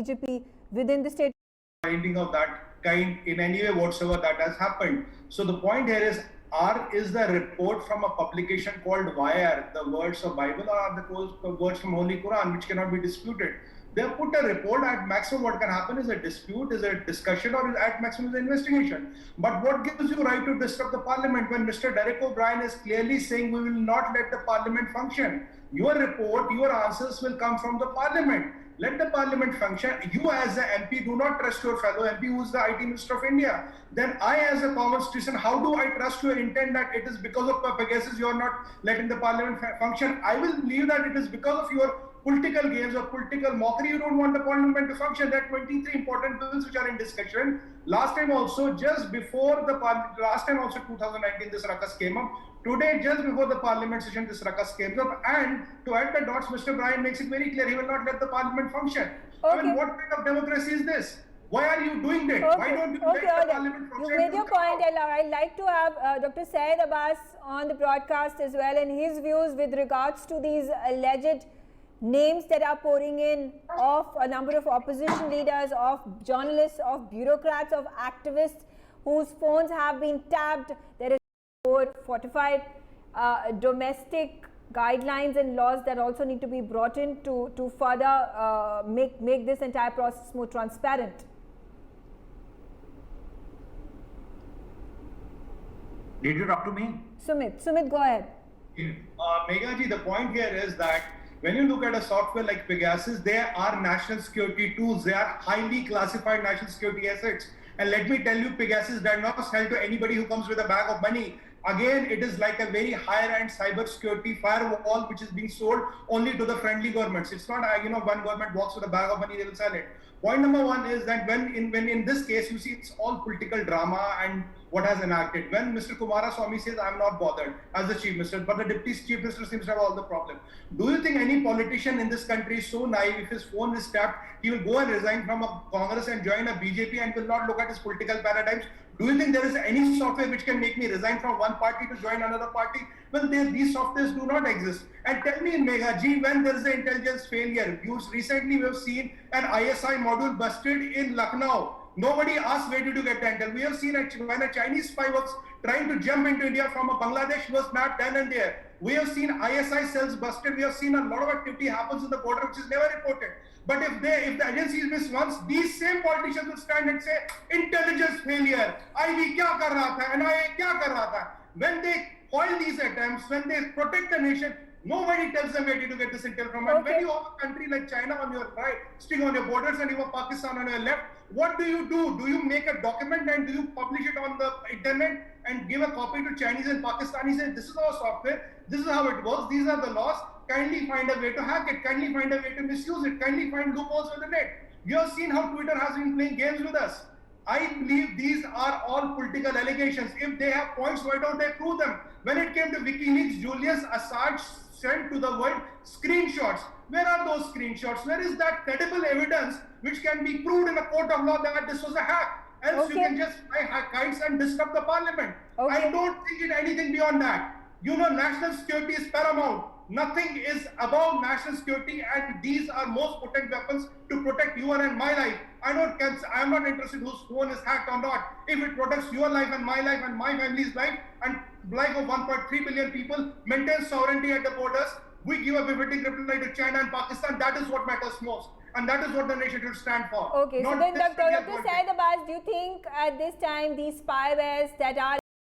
CGP within the state. Finding of that kind in any way whatsoever that has happened. So the point here is the report from a publication called Wire, the words of Bible, or the words from Holy Quran, which cannot be disputed. They have put a report. At maximum what can happen is a dispute, is a discussion, or at maximum is an investigation. But what gives you right to disrupt the parliament when Mr. Derek O'Brien is clearly saying we will not let the parliament function? Your report, your answers will come from the parliament. Let the parliament function. You as the MP do not trust your fellow MP who is the IT Minister of India. Then I as a common citizen, how do I trust your intent that it is because of Pegasus you are not letting the parliament function? I will believe that it is because of your political games or political mockery. You don't want the parliament to function. There are 23 important bills which are in discussion. Last time also, just before the last time also 2019, this ruckus came up. Today, just before the parliament session, this ruckus came up. And to add the dots, Mr. Bryan makes it very clear he will not let the parliament function. Okay. I mean, what kind of democracy is this? Why are you doing that? Okay. Why don't you let the parliament function? You made your point. I'd like to have Dr. Syed Abbas on the broadcast as well, and his views with regards to these alleged names that are pouring in of a number of opposition leaders, of journalists, of bureaucrats, of activists whose phones have been tapped. There is more fortified domestic guidelines and laws that also need to be brought in to further make this entire process more transparent. Did you talk to me? Sumit, go ahead. Megha ji, the point here is that when you look at a software like Pegasus, there are national security tools. They are highly classified national security assets. And let me tell you, Pegasus does not sell to anybody who comes with a bag of money. Again, it is like a very higher-end cyber security firewall which is being sold only to the friendly governments. It's not, one government walks with a bag of money, they will sell it. Point number one is that when in this case, you see it's all political drama and what has enacted. When Mr. Kumaraswamy says, I'm not bothered as the Chief Minister, but the Deputy Chief Minister seems to have all the problem. Do you think any politician in this country is so naive, if his phone is tapped, he will go and resign from a Congress and join a BJP and will not look at his political paradigms? Do you think there is any software which can make me resign from one party to join another party? Well, these softwares do not exist. And tell me, Megha ji, when there is an intelligence failure, recently we have seen an ISI module busted in Lucknow. Nobody asked where did you get the intel. We have seen when a Chinese spy was trying to jump into India from a Bangladesh, was mapped then and there. We have seen ISI cells busted. We have seen a lot of activity happens in the border which is never reported. But if the agencies miss once, these same politicians will stand and say, intelligence failure, IB kya kar raha tha, NIA kya kar raha tha. When they foil these attempts, when they protect the nation, nobody tells them where to get this intel from. And when you have a country like China on your right, sitting on your borders, and you have Pakistan on your left, what do? Do you make a document and do you publish it on the internet and give a copy to Chinese and Pakistanis? Say, this is our software, this is how it works, these are the laws. Kindly find a way to hack it, kindly find a way to misuse it, kindly find loopholes with the net. You have seen how Twitter has been playing games with us. I believe these are all political allegations. If they have points, why don't they prove them? When it came to WikiLeaks, Julius Assange sent to the world screenshots. Where are those screenshots? Where is that credible evidence which can be proved in a court of law that this was a hack? Else you can just fly kites and disrupt the parliament. I don't think it anything beyond that. You know, national security is paramount. Nothing is above national security, and these are most potent weapons to protect your and my life. I am not interested whose phone is hacked or not. If it protects your life and my family's life and life of 1.3 billion people, maintains sovereignty at the borders, we give a befitting reply to China and Pakistan. That is what matters most. And that is what the nation should stand for. Okay, so then Dr. Syed Abbas, do you think at this time these spywares that are